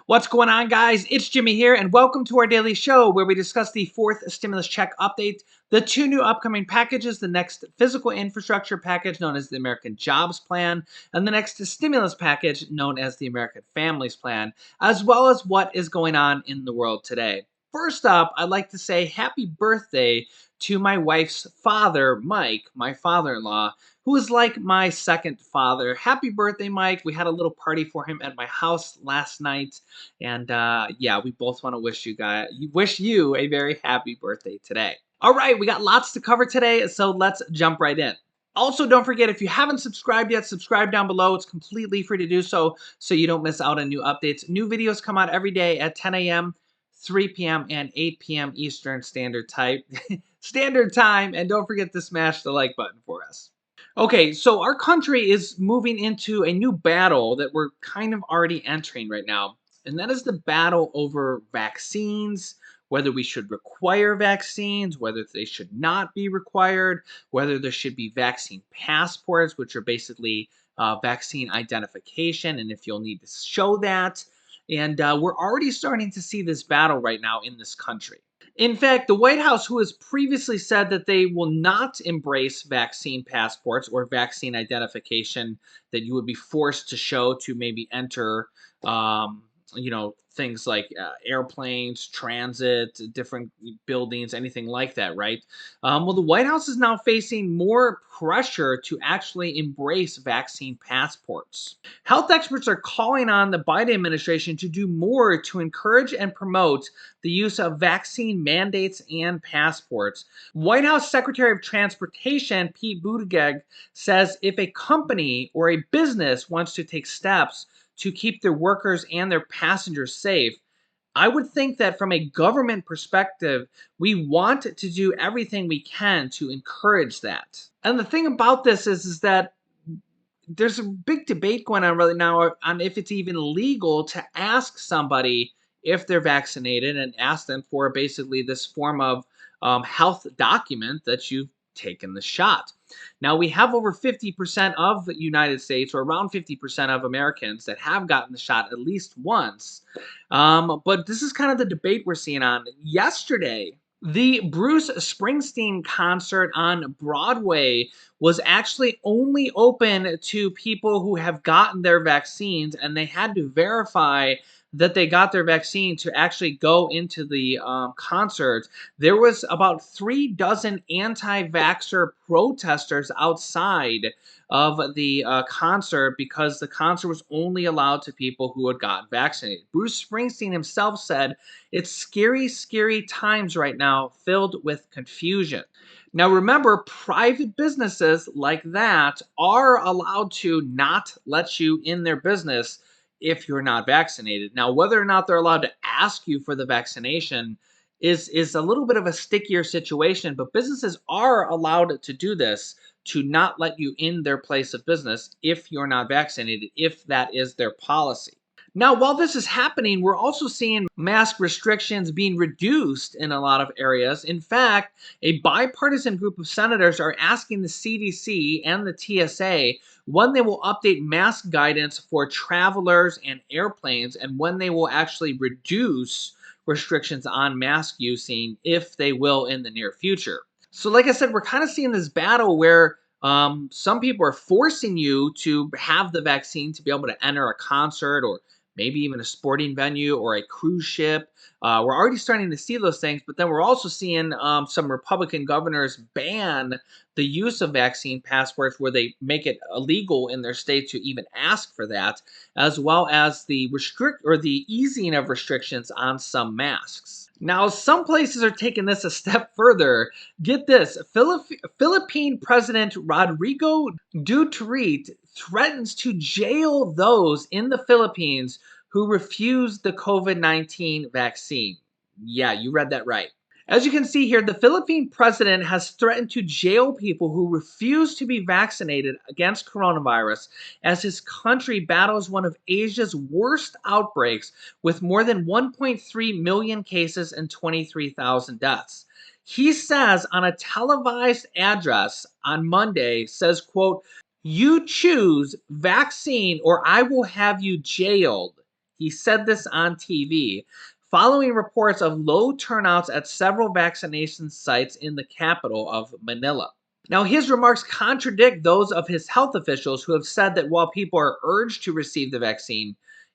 What's going on, guys? It's Jimmy here, and welcome to our daily show where we discuss the fourth stimulus check update, the two new upcoming packages, the next physical infrastructure package known as the American Jobs Plan, and the next stimulus package known as the American Families Plan, as well as what is going on in the world today. First up, I'd like to say happy birthday to my wife's father, Mike, my father-in-law, who is like my second father. Happy birthday, Mike. We had a little party for him at my house last night. And yeah, we both want to wish you a very happy birthday today. All right, we got lots to cover today, so let's jump right in. Also, don't forget, if you haven't subscribed yet, subscribe down below. It's completely free to do so you don't miss out on new updates. New videos come out every day at 10 a.m., 3 p.m., and 8 p.m. Eastern Standard Time. And don't forget to smash the like button for us. Okay, so our country is moving into a new battle that we're kind of already entering right now, and that is the battle over vaccines, whether we should require vaccines, whether they should not be required, whether there should be vaccine passports, which are basically vaccine identification, and if you'll need to show that. And we're already starting to see this battle right now in this country. In fact, the White House, who has previously said that they will not embrace vaccine passports or vaccine identification that you would be forced to show to maybe enter, things like airplanes, transit, different buildings, anything like that, right? Well, the White House is now facing more pressure to actually embrace vaccine passports. Health experts are calling on the Biden administration to do more to encourage and promote the use of vaccine mandates and passports. White House Secretary of Transportation Pete Buttigieg says if a company or a business wants to take steps to keep their workers and their passengers safe, I would think that from a government perspective, we want to do everything we can to encourage that. And the thing about this is that there's a big debate going on right now on if it's even legal to ask somebody if they're vaccinated and ask them for basically this form of health document that you've taken the shot. Now, we have over 50% of the United States, or around 50% of Americans, that have gotten the shot at least once. But this is kind of the debate we're seeing on. Yesterday, the Bruce Springsteen concert on Broadway was actually only open to people who have gotten their vaccines, and they had to verify that they got their vaccine to actually go into the concert. There was about 3 dozen anti-vaxxer protesters outside of the concert because the concert was only allowed to people who had gotten vaccinated. Bruce Springsteen himself said, "It's scary, scary times right now, filled with confusion." Now, remember, private businesses like that are allowed to not let you in their business if you're not vaccinated. Now, whether or not they're allowed to ask you for the vaccination is a little bit of a stickier situation, but businesses are allowed to do this to not let you in their place of business if you're not vaccinated, if that is their policy. Now, while this is happening, we're also seeing mask restrictions being reduced in a lot of areas. In fact, a bipartisan group of senators are asking the CDC and the TSA when they will update mask guidance for travelers and airplanes, and when they will actually reduce restrictions on mask using, if they will, in the near future. So like I said, we're kind of seeing this battle where some people are forcing you to have the vaccine to be able to enter a concert or maybe even a sporting venue or a cruise ship. We're already starting to see those things, but then we're also seeing some Republican governors ban the use of vaccine passports where they make it illegal in their state to even ask for that, as well as the easing of restrictions on some masks. Now, some places are taking this a step further. Get this, Philippine President Rodrigo Duterte threatens to jail those in the Philippines who refuse the COVID-19 vaccine. Yeah, you read that right. As you can see here, the Philippine president has threatened to jail people who refuse to be vaccinated against coronavirus as his country battles one of Asia's worst outbreaks with more than 1.3 million cases and 23,000 deaths. He says on a televised address on Monday, says, quote, "You choose vaccine or I will have you jailed," He said this on TV following reports of low turnouts at several vaccination sites in the capital of Manila. Now, his remarks contradict those of his health officials who have said that while people are urged to receive the vaccine,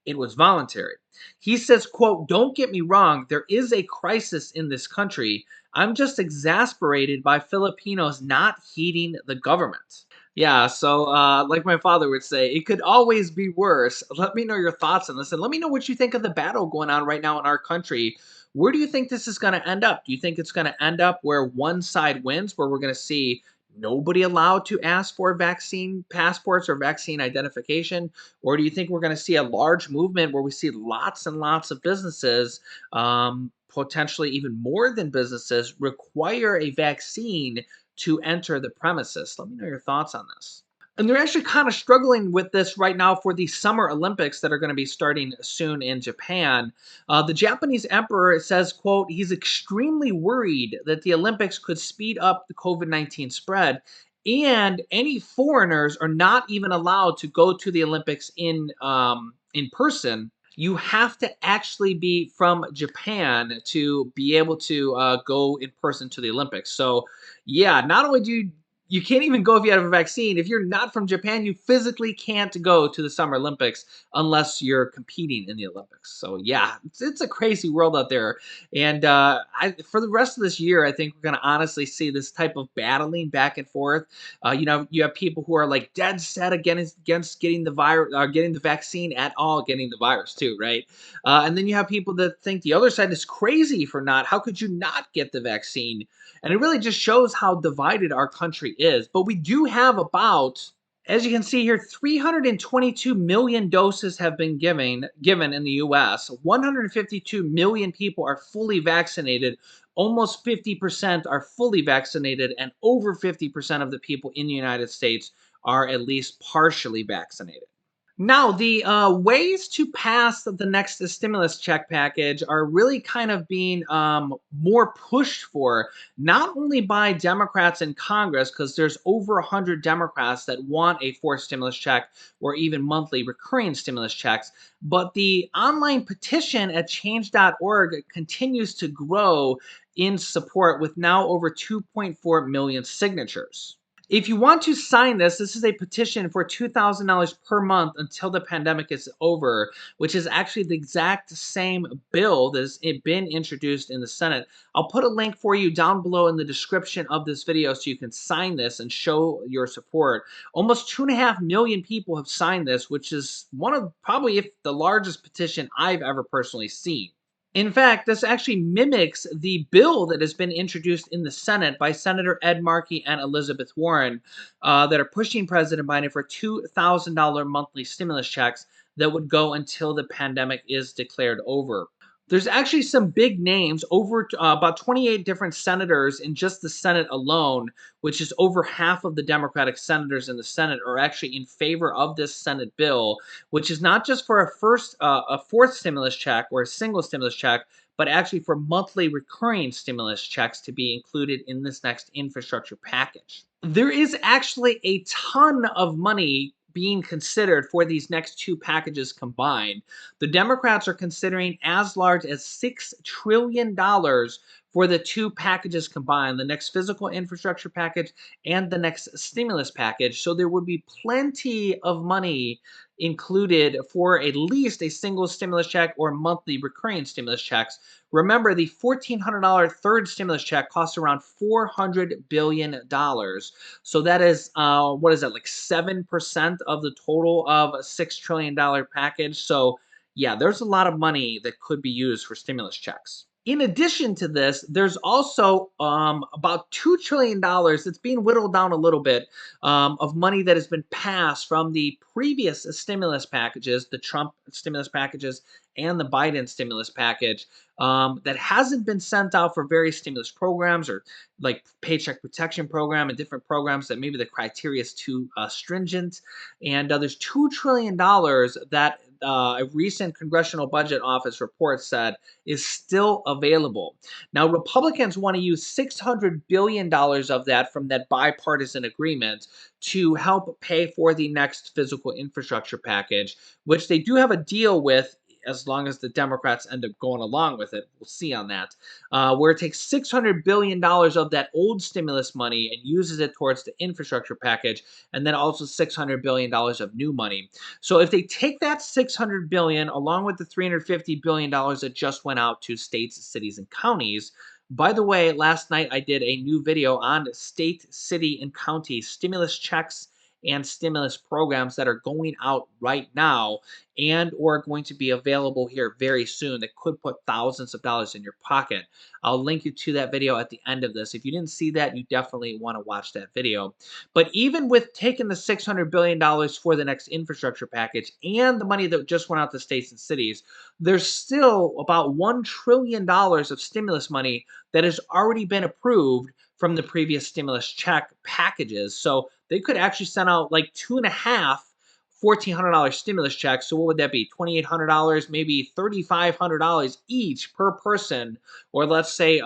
it was voluntary. He says, quote, "Don't get me wrong, there is a crisis in this country. I'm just exasperated by Filipinos not heeding the government." Yeah, so like my father would say, it could always be worse. Let me know your thoughts on this and let me know what you think of the battle going on right now in our country. Where do you think this is going to end up? Do you think it's going to end up where one side wins, where we're going to see nobody allowed to ask for vaccine passports or vaccine identification? Or do you think we're going to see a large movement where we see lots and lots of businesses, potentially even more than businesses, require a vaccine to enter the premises? Let me know your thoughts on this. And they're actually kind of struggling with this right now for the Summer Olympics that are going to be starting soon in Japan. The Japanese emperor says, quote, he's extremely worried that the Olympics could speed up the COVID-19 spread, and any foreigners are not even allowed to go to the Olympics in person. You have to actually be from Japan to be able to go in person to the Olympics. So, yeah, not only do you can't even go if you have a vaccine. If you're not from Japan, you physically can't go to the Summer Olympics unless you're competing in the Olympics. So yeah, it's a crazy world out there. And for the rest of this year, I think we're going to honestly see this type of battling back and forth. You have people who are like dead set against getting the virus, getting the vaccine at all, getting the virus too, right? And then you have people that think the other side is crazy for not. How could you not get the vaccine? And it really just shows how divided our country is. But we do have about, as you can see here, 322 million doses have been given in the US. 152 million people are fully vaccinated. Almost 50% are fully vaccinated, and over 50% of the people in the United States are at least partially vaccinated. Now, the ways to pass the next stimulus check package are really kind of being more pushed for, not only by Democrats in Congress, because there's over 100 Democrats that want a forced stimulus check or even monthly recurring stimulus checks, but the online petition at change.org continues to grow in support with now over 2.4 million signatures. If you want to sign this, this is a petition for $2,000 per month until the pandemic is over, which is actually the exact same bill that has been introduced in the Senate. I'll put a link for you down below in the description of this video so you can sign this and show your support. Almost 2.5 million people have signed this, which is one of probably if the largest petition I've ever personally seen. In fact, this actually mimics the bill that has been introduced in the Senate by Senator Ed Markey and Elizabeth Warren that are pushing President Biden for $2,000 monthly stimulus checks that would go until the pandemic is declared over. There's actually some big names, over about 28 different senators in just the Senate alone, which is over half of the Democratic senators in the Senate are actually in favor of this Senate bill, which is not just for a fourth stimulus check or a single stimulus check, but actually for monthly recurring stimulus checks to be included in this next infrastructure package. There is actually a ton of money being considered for these next two packages combined. The Democrats are considering as large as $6 trillion for the two packages combined, the next physical infrastructure package and the next stimulus package. So there would be plenty of money included for at least a single stimulus check or monthly recurring stimulus checks. Remember, the $1,400 third stimulus check costs around $400 billion. So that is, what is that, like 7% of the total of a $6 trillion package. So yeah, there's a lot of money that could be used for stimulus checks. In addition to this, there's also about $2 trillion that's being whittled down a little bit of money that has been passed from the previous stimulus packages, the Trump stimulus packages and the Biden stimulus package, that hasn't been sent out for various stimulus programs or like paycheck protection program and different programs that maybe the criteria is too stringent. And there's $2 trillion that a recent Congressional Budget Office report said is still available. Now, Republicans want to use $600 billion of that from that bipartisan agreement to help pay for the next physical infrastructure package, which they do have a deal with as long as the Democrats end up going along with it. We'll see on that. Where it takes $600 billion of that old stimulus money and uses it towards the infrastructure package, and then also $600 billion of new money. So if they take that $600 billion along with the $350 billion that just went out to states, cities, and counties. By the way, last night I did a new video on state, city, and county stimulus checks and stimulus programs that are going out right now and or going to be available here very soon that could put thousands of dollars in your pocket. I'll link you to that video at the end of this. If you didn't see that, you definitely want to watch that video. But even with taking the $600 billion for the next infrastructure package and the money that just went out to states and cities, there's still about $1 trillion of stimulus money that has already been approved from the previous stimulus check packages. So they could actually send out like two and a half $1,400 stimulus checks. So what would that be? $2,800, maybe $3,500 each per person, or let's say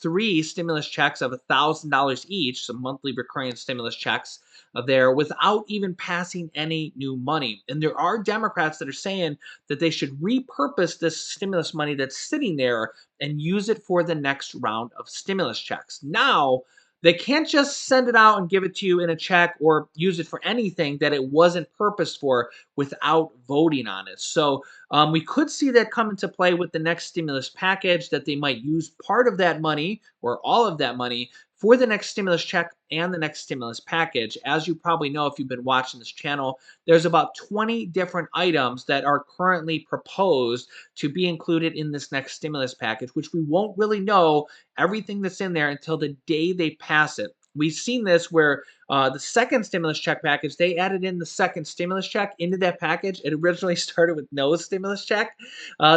three stimulus checks of $1,000 each, some monthly recurring stimulus checks there without even passing any new money. And there are Democrats that are saying that they should repurpose this stimulus money that's sitting there and use it for the next round of stimulus checks. Now, they can't just send it out and give it to you in a check or use it for anything that it wasn't purposed for without voting on it. So we could see that come into play with the next stimulus package, that they might use part of that money or all of that money for the next stimulus check and the next stimulus package. As you probably know, if you've been watching this channel, there's about 20 different items that are currently proposed to be included in this next stimulus package, which we won't really know everything that's in there until the day they pass it. We've seen this where the second stimulus check package, they added in the second stimulus check into that package. It originally started with no stimulus check.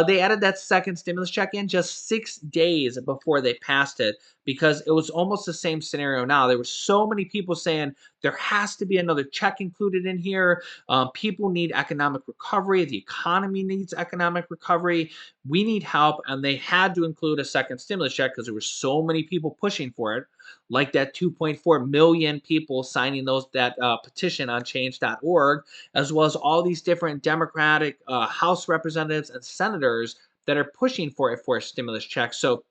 They added that second stimulus check in just 6 days before they passed it, because it was almost the same scenario now. There were so many people saying there has to be another check included in here. People need economic recovery. The economy needs economic recovery. We need help. And they had to include a second stimulus check because there were so many people pushing for it, like that 2.4 million people signing that petition on change.org, as well as all these different Democratic House representatives and senators that are pushing for it for a stimulus check. So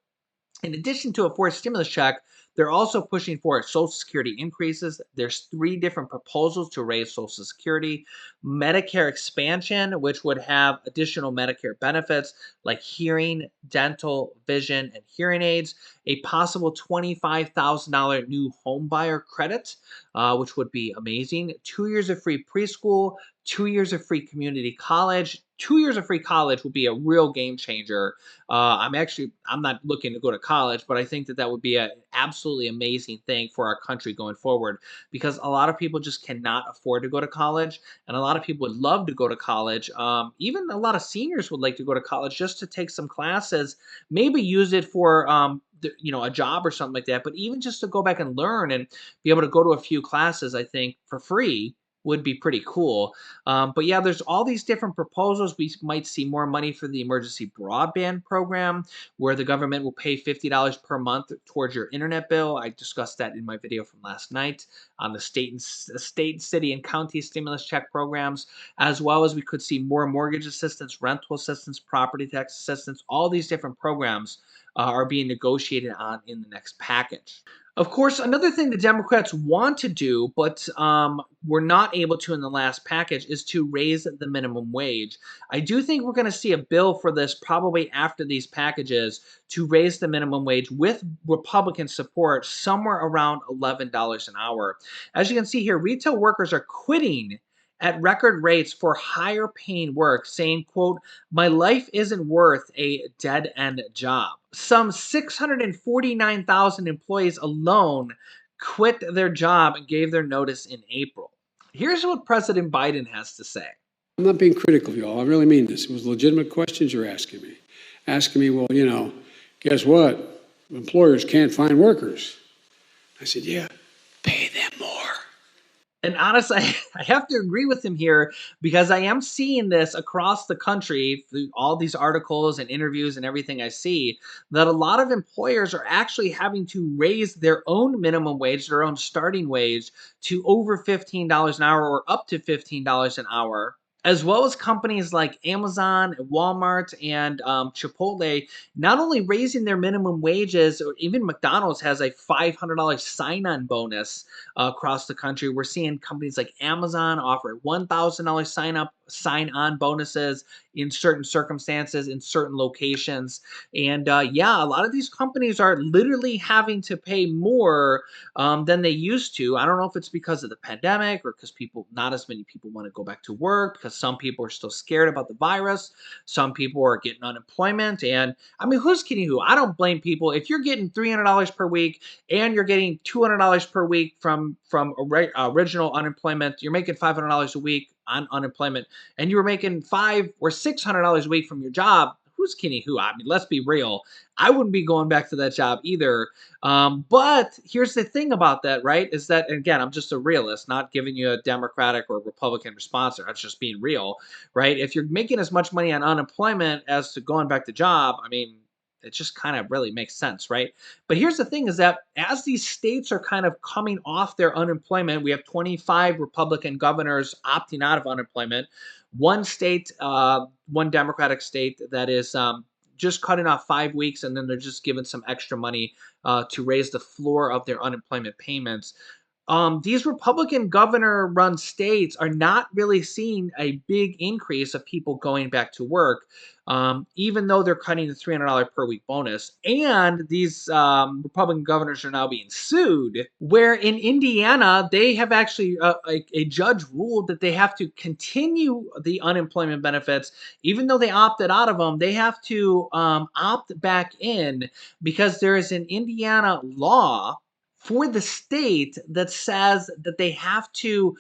in addition to a forced stimulus check, they're also pushing for Social Security increases. There's 3 different proposals to raise Social Security. Medicare expansion, which would have additional Medicare benefits like hearing, dental, vision, and hearing aids. A possible $25,000 new home buyer credit, which would be amazing. 2 years of free preschool, 2 years of free community college. 2 years of free college would be a real game changer. I'm not looking to go to college, but I think that would be an absolutely amazing thing for our country going forward, because a lot of people just cannot afford to go to college, and a lot of people would love to go to college. Even a lot of seniors would like to go to college just to take some classes, maybe use it for a job or something like that. But even just to go back and learn and be able to go to a few classes, I think for free would be pretty cool. But yeah, there's all these different proposals. We might see more money for the emergency broadband program, where the government will pay $50 per month towards your internet bill. I discussed that in my video from last night on the state, city, and county stimulus check programs, as well as we could see more mortgage assistance, rental assistance, property tax assistance. All these different programs are being negotiated on in the next package. Of course, another thing the Democrats want to do, but were not able to in the last package, is to raise the minimum wage. I do think we're going to see a bill for this probably after these packages to raise the minimum wage with Republican support somewhere around $11 an hour. As you can see here, retail workers are quitting at record rates for higher paying work, saying, quote, "My life isn't worth a dead-end job." Some 649,000 employees alone quit their job and gave their notice in April. Here's what President Biden has to say. I'm not being critical of y'all. I really mean this. It was legitimate questions you're asking me. Well, guess what? Employers can't find workers. I said, yeah, pay them more. And honestly, I have to agree with him here, because I am seeing this across the country through all these articles and interviews and everything I see, that a lot of employers are actually having to raise their own minimum wage, their own starting wage, to over $15 an hour or up to $15 an hour. as well as companies like Amazon, Walmart, and Chipotle, not only raising their minimum wages, or even McDonald's has a $500 sign-on bonus across the country. We're seeing companies like Amazon offer $1,000 sign-on bonuses in certain circumstances, in certain locations, and yeah, a lot of these companies are literally having to pay more than they used to. I don't know if it's because of the pandemic or because not as many people want to go back to work because some people are still scared about the virus. Some people are getting unemployment. And I mean, who's kidding who? I don't blame people. If you're getting $300 per week and you're getting $200 per week from original unemployment, you're making $500 a week on unemployment, and you were making $500 or $600 a week from your job. Who's kidding who? I mean, let's be real. I wouldn't be going back to that job either. But here's the thing about that, right? Is that, and again, I'm just a realist, not giving you a Democratic or Republican response. That's just being real, right? If you're making as much money on unemployment as to going back to job, I mean, it just kind of really makes sense, right? But here's the thing is that as these states are kind of coming off their unemployment, we have 25 Republican governors opting out of unemployment. One Democratic state that is just cutting off 5 weeks, and then they're just giving some extra money to raise the floor of their unemployment payments. These Republican governor run states are not really seeing a big increase of people going back to work, even though they're cutting the $300 per week bonus. And these Republican governors are now being sued, where in Indiana, they have actually, a judge ruled that they have to continue the unemployment benefits. Even though they opted out of them, they have to opt back in because there is an Indiana law for the state that says that they have to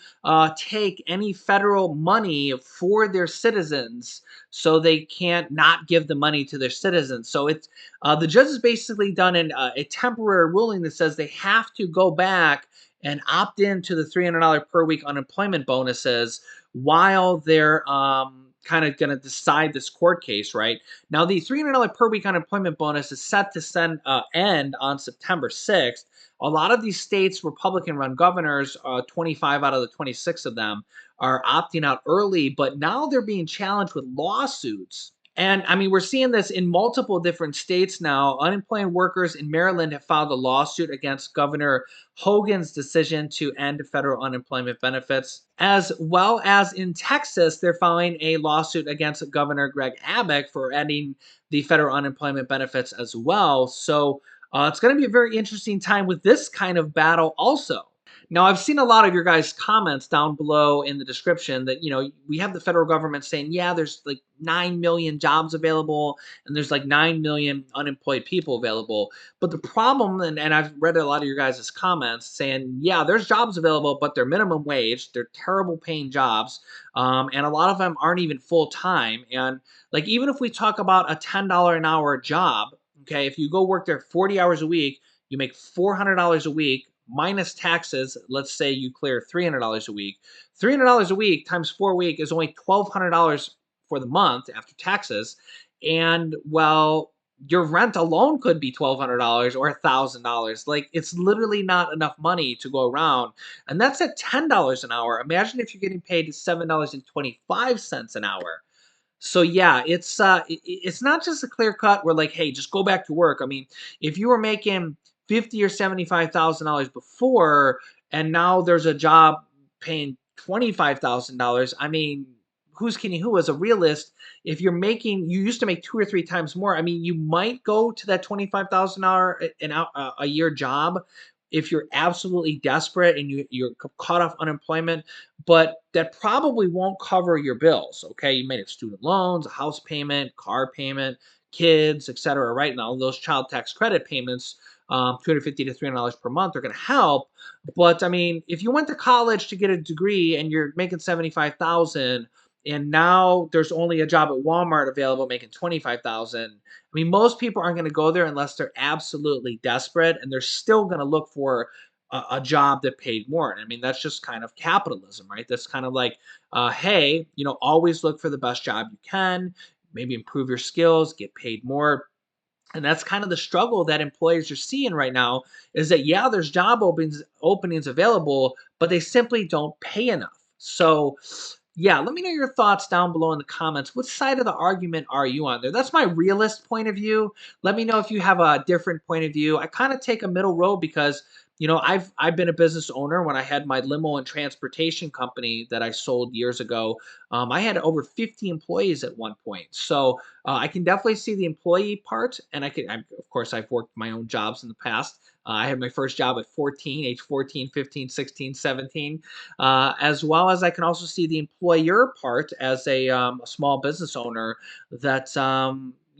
take any federal money for their citizens, so they can't not give the money to their citizens. So it's the judge has basically done a temporary ruling that says they have to go back and opt into the $300 per week unemployment bonuses while they're kind of going to decide this court case. Right now, the $300 per week unemployment bonus is set to end on September 6th. A lot of these states, Republican run governors, 25 out of the 26 of them, are opting out early, but now they're being challenged with lawsuits. And I mean, we're seeing this in multiple different states now. Unemployed workers in Maryland have filed a lawsuit against Governor Hogan's decision to end federal unemployment benefits, as well as in Texas, they're filing a lawsuit against Governor Greg Abbott for ending the federal unemployment benefits as well. So it's going to be a very interesting time with this kind of battle also. Now, I've seen a lot of your guys' comments down below in the description that, we have the federal government saying, yeah, there's like 9 million jobs available and there's like 9 million unemployed people available. But the problem, and I've read a lot of your guys' comments saying, yeah, there's jobs available, but they're minimum wage. They're terrible paying jobs. And a lot of them aren't even full time. And like, even if we talk about a $10 an hour job, okay, if you go work there 40 hours a week, you make $400 a week minus taxes. Let's say you clear $300 a week. $300 a week times 4 weeks is only $1,200 for the month after taxes. And well, your rent alone could be $1,200 or $1,000. Like, it's literally not enough money to go around. And that's at $10 an hour. Imagine if you're getting paid $7.25 an hour. So yeah, it's not just a clear cut where like, hey, just go back to work. I mean, if you were making 50 or $75,000 before, and now there's a job paying $25,000, I mean, who's kidding who? As a realist, if you used to make two or three times more. I mean, you might go to that $25,000 a year job if you're absolutely desperate and you're caught off unemployment, but that probably won't cover your bills. Okay, you may have student loans, a house payment, car payment, kids, etc. Right now, those child tax credit payments, $250 to $300 per month, are going to help. But I mean, if you went to college to get a degree and you're making 75,000, and now there's only a job at Walmart available making 25,000. I mean, most people aren't going to go there unless they're absolutely desperate, and they're still going to look for a job that paid more. And I mean, that's just kind of capitalism, right? That's kind of like, hey, always look for the best job you can, maybe improve your skills, get paid more. And that's kind of the struggle that employers are seeing right now, is that, yeah, there's job openings available, but they simply don't pay enough. So Yeah, let me know your thoughts down below in the comments. What side of the argument are you on there? That's my realist point of view. Let me know if you have a different point of view. I kind of take a middle road because, I've been a business owner when I had my limo and transportation company that I sold years ago. I had over 50 employees at one point. So I can definitely see the employee part. And of course, I've worked my own jobs in the past. I had my first job at 14, age 14, 15, 16, 17, as well as I can also see the employer part as a small business owner that,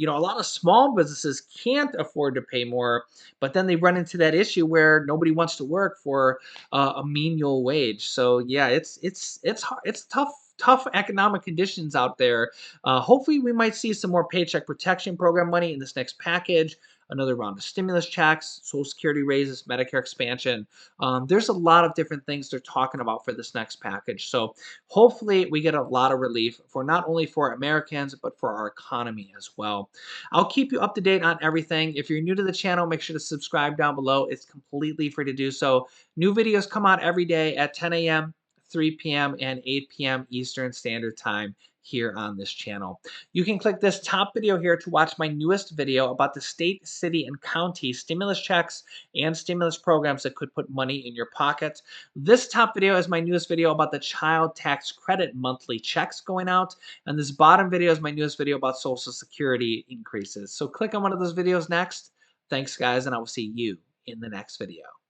a lot of small businesses can't afford to pay more, but then they run into that issue where nobody wants to work for a menial wage. So yeah, it's hard, it's tough economic conditions out there. Hopefully, we might see some more Paycheck Protection Program money in this next package. Another round of stimulus checks, Social Security raises, Medicare expansion. There's a lot of different things they're talking about for this next package. So hopefully we get a lot of relief for not only for Americans, but for our economy as well. I'll keep you up to date on everything. If you're new to the channel, make sure to subscribe down below. It's completely free to do so. New videos come out every day at 10 a.m., 3 p.m., and 8 p.m. Eastern Standard Time here on this channel. You can click this top video here to watch my newest video about the state, city, and county stimulus checks and stimulus programs that could put money in your pocket. This top video is my newest video about the child tax credit monthly checks going out. And this bottom video is my newest video about Social Security increases. So click on one of those videos next. Thanks, guys, and I will see you in the next video.